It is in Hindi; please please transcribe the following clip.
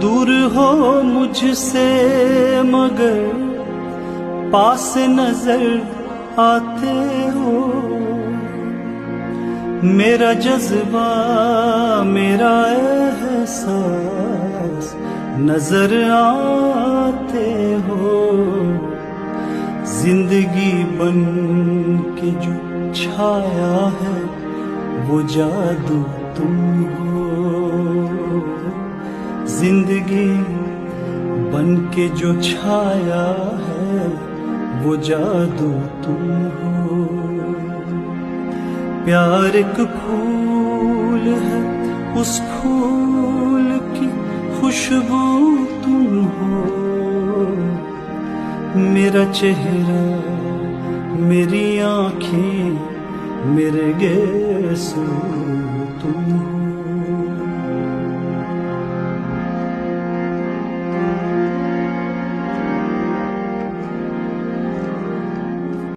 दूर हो मुझसे मगर पास नजर आते हो। मेरा जज्बा मेरा एहसास नजर आते हो। जिंदगी बन के जो छाया है वो जादू तुम हो। जिंदगी बन के जो छाया है वो जादू तुम हो। प्यार एक फूल है, उस फूल की खुशबू तुम हो। मेरा चेहरा मेरी आँखें मेरे गेसू